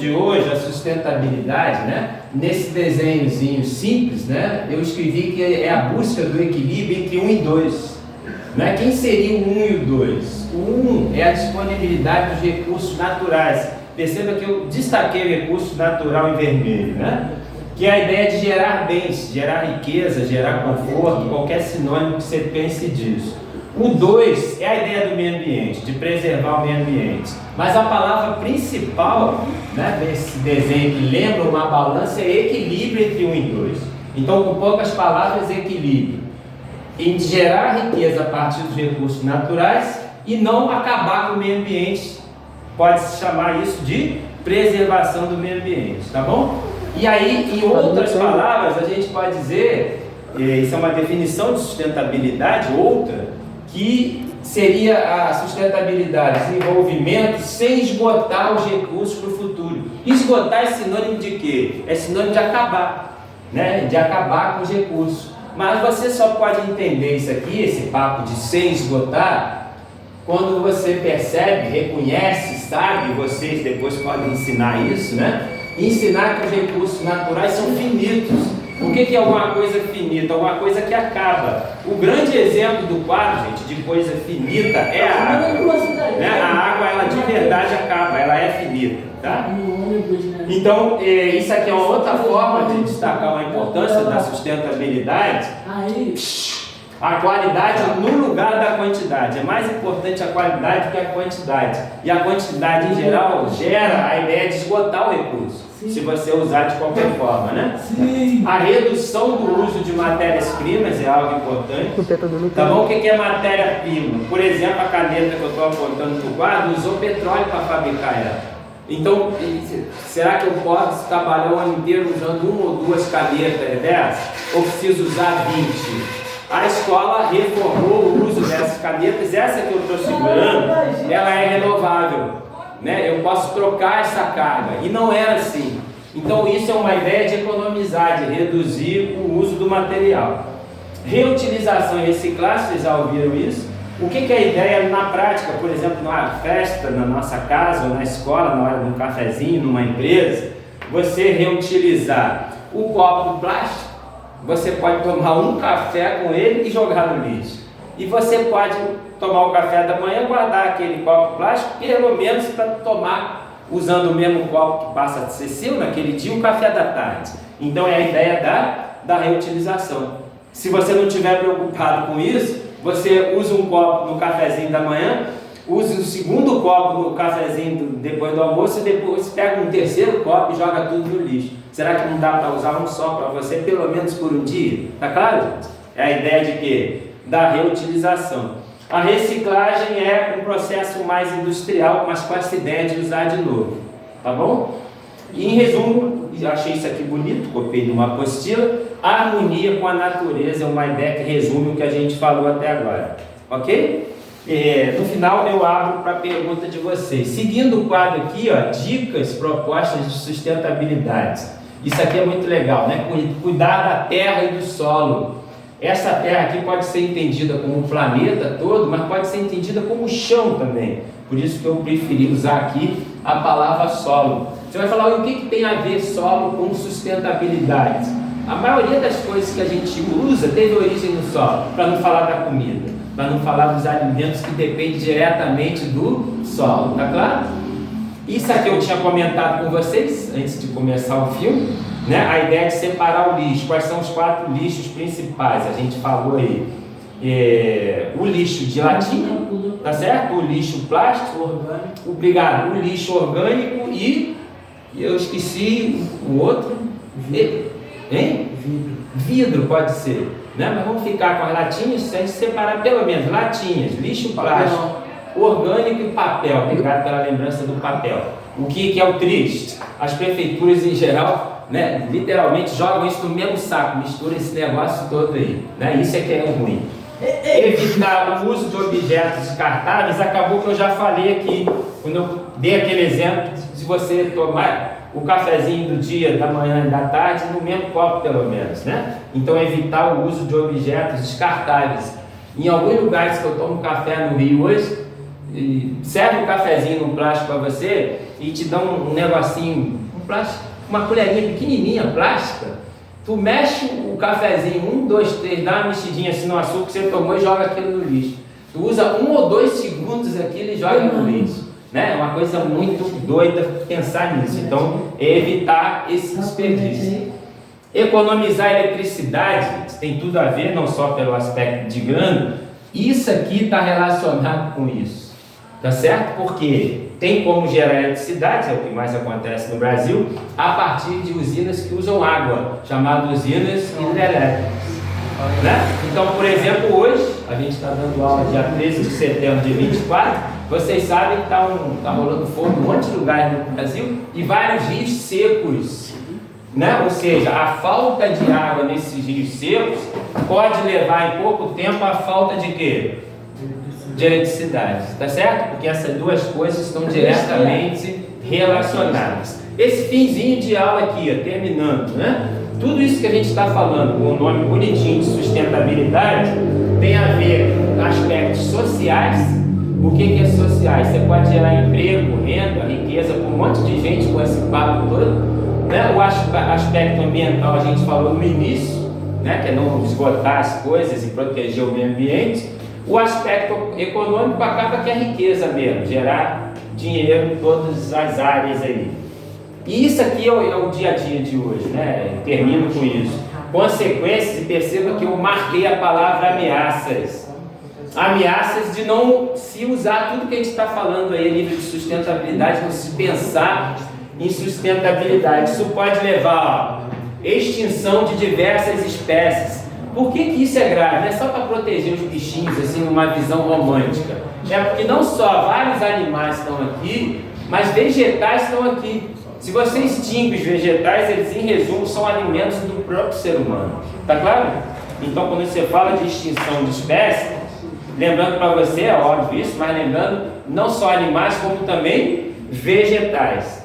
de hoje, a sustentabilidade, né? Nesse desenhozinho simples, né? Eu escrevi que é a busca do equilíbrio entre 1 e 2. Né? Quem seria o 1 e o 2? O 1 é a disponibilidade dos recursos naturais. Perceba que eu destaquei o recurso natural em vermelho, né? Que é a ideia de gerar bens, gerar riqueza, gerar conforto, qualquer sinônimo que você pense disso. O 2 é a ideia do meio ambiente, de preservar o meio ambiente. Mas a palavra principal, né, desse desenho que lembra uma balança é equilíbrio entre 1 e 2. Então, com poucas palavras, equilíbrio. Em gerar riqueza a partir dos recursos naturais e não acabar com o meio ambiente. Pode-se chamar isso de preservação do meio ambiente, tá bom? E aí, em outras palavras, a gente pode dizer, isso é uma definição de sustentabilidade, outra, que seria a sustentabilidade, desenvolvimento sem esgotar os recursos para o futuro. Esgotar é sinônimo de quê? É sinônimo de acabar, né? De acabar com os recursos. Mas você só pode entender isso aqui, esse papo de sem esgotar, quando você percebe, reconhece, sabe, vocês depois podem ensinar isso, né? Ensinar que os recursos naturais são finitos. O que é alguma coisa finita? Alguma coisa que acaba. O grande exemplo do quadro, gente, de coisa finita é a água. Né? A água, ela de verdade acaba, ela é finita, tá? Então, isso aqui é uma outra forma de destacar uma importância da sustentabilidade. A qualidade no lugar da quantidade. É mais importante a qualidade do que a quantidade. E a quantidade, em geral, gera a ideia de esgotar o recurso. Sim. Se você usar de qualquer forma, né? Sim. A redução do uso de matérias-primas é algo importante. Tá bom? O que é matéria-prima? Por exemplo, a caneta que eu estou apontando para o quadro usou petróleo para fabricar ela. Então, será que eu posso trabalhar o ano inteiro usando 1 ou 2 canetas dessas? Ou preciso usar 20? A escola reformou o uso dessas canetas. Essa que eu estou segurando, ela é renovável, né? Eu posso trocar essa carga, e não era assim. Então isso é uma ideia de economizar, de reduzir o uso do material. Reutilização e reciclagem, vocês já ouviram isso? O que é a ideia na prática? Por exemplo, numa festa, na nossa casa ou na escola, na hora de um cafezinho, numa empresa, você reutilizar o copo plástico. Você pode tomar um café com ele e jogar no lixo. E você pode tomar o café da manhã, guardar aquele copo plástico, pelo menos para tomar, usando o mesmo copo que passa a ser seu naquele dia, o café da tarde. Então é a ideia da reutilização. Se você não estiver preocupado com isso, você usa um copo no cafezinho da manhã, usa o segundo copo no cafezinho depois do almoço e depois pega um terceiro copo e joga tudo no lixo. Será que não dá para usar um só para você, pelo menos por um dia? Tá claro, gente? É a ideia de quê? Da reutilização. A reciclagem é um processo mais industrial, mas com essa ideia de usar de novo. Tá bom? E em resumo, achei isso aqui bonito, copiei numa apostila. A harmonia com a natureza é uma ideia que resume o que a gente falou até agora. Ok? No final eu abro para a pergunta de vocês. Seguindo o quadro aqui, ó, dicas, propostas de sustentabilidade. Isso aqui é muito legal, né? Cuidar da terra e do solo. Essa terra aqui pode ser entendida como o planeta todo, mas pode ser entendida como chão também. Por isso que eu preferi usar aqui a palavra solo. Você vai falar, o que tem a ver solo com sustentabilidade? A maioria das coisas que a gente usa teve origem no solo, para não falar da comida, para não falar dos alimentos que dependem diretamente do solo, tá claro? Isso aqui eu tinha comentado com vocês antes de começar o filme, né? A ideia de separar o lixo. Quais são os 4 lixos principais? A gente falou aí. O lixo de latinha, tá certo? O lixo plástico, orgânico. Obrigado. O lixo orgânico e eu esqueci o outro. Hein? Vidro pode ser, né? Mas vamos ficar com as latinhas sem separar pelo menos latinhas, lixo plástico, orgânico e papel. Obrigado pela lembrança do papel. O que é o triste? As prefeituras em geral, né, literalmente jogam isso no mesmo saco, misturam esse negócio todo aí, né? Isso é que é ruim. Evitar o uso de objetos descartáveis, acabou que eu já falei aqui, quando eu dei aquele exemplo de você tomar o cafezinho do dia, da manhã e da tarde, no mesmo copo pelo menos, né? Então evitar o uso de objetos descartáveis. Em alguns lugares que eu tomo café no Rio hoje, serve um cafezinho no plástico para você, e te dão um negocinho, uma colherinha pequenininha, plástica, tu mexe o cafezinho, 1, 2, 3, dá uma mexidinha assim no açúcar que você tomou e joga aquilo no lixo. Tu usa 1 ou 2 segundos aquilo e joga no lixo. Né? É uma coisa muito doida pensar nisso. Então, evitar esse desperdício. Economizar eletricidade tem tudo a ver, não só pelo aspecto de grana. Isso aqui está relacionado com isso. Tá certo? Porque tem como gerar eletricidade, é o que mais acontece no Brasil, a partir de usinas que usam água, chamadas usinas hidrelétricas. Né? Então, por exemplo, hoje, a gente está dando aula dia 13 de setembro de 24, vocês sabem que está rolando fogo em um monte de lugares no Brasil e vários rios secos. Né? Ou seja, a falta de água nesses rios secos pode levar em pouco tempo a falta de quê? De eletricidade, tá certo? Porque essas duas coisas estão diretamente relacionadas. Esse finzinho de aula aqui, ó, terminando, né? Tudo isso que a gente está falando, com o nome bonitinho de sustentabilidade, tem a ver com aspectos sociais. O que é sociais? Você pode gerar emprego, renda, riqueza para um monte de gente com esse papo todo. Né? O aspecto ambiental a gente falou no início, né? Que é não esgotar as coisas e proteger o meio ambiente. O aspecto econômico acaba que é a riqueza mesmo, gerar dinheiro em todas as áreas aí. E isso aqui é o dia a dia de hoje, né? Eu termino com isso. Consequências, e perceba que eu marquei a palavra ameaças. Ameaças de não se usar tudo que a gente está falando aí, nível de sustentabilidade, não se pensar em sustentabilidade. Isso pode levar à extinção de diversas espécies. Por que isso é grave? Não é só para proteger os bichinhos, assim, numa visão romântica. É porque não só vários animais estão aqui, mas vegetais estão aqui. Se você extingue os vegetais, eles em resumo são alimentos do próprio ser humano. Tá claro? Então quando você fala de extinção de espécies, lembrando para você, é óbvio isso, mas lembrando não só animais como também vegetais.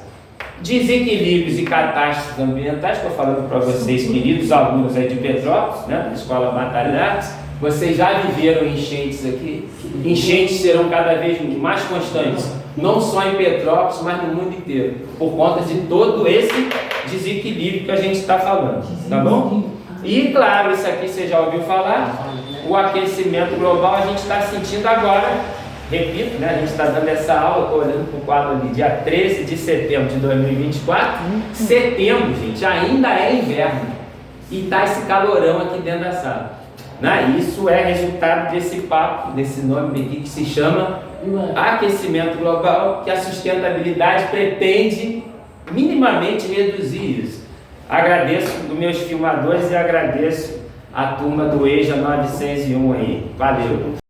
Desequilíbrios e catástrofes ambientais, estou falando para vocês, queridos alunos aí de Petrópolis, né, da Escola Batalha de Artes, vocês já viveram enchentes aqui. Enchentes serão cada vez mais constantes, não só em Petrópolis, mas no mundo inteiro, por conta de todo esse desequilíbrio que a gente está falando, tá bom? E claro, isso aqui você já ouviu falar, o aquecimento global a gente está sentindo agora. Repito, né, a gente está dando essa aula, estou olhando para o quadro ali, dia 13 de setembro de 2024. Setembro, gente, ainda é inverno. E está esse calorão aqui dentro da sala. Né? Isso é resultado desse papo, desse nome aqui que se chama aquecimento global, que a sustentabilidade pretende minimamente reduzir isso. Agradeço dos meus filmadores e agradeço a turma do EJA 901 aí. Valeu!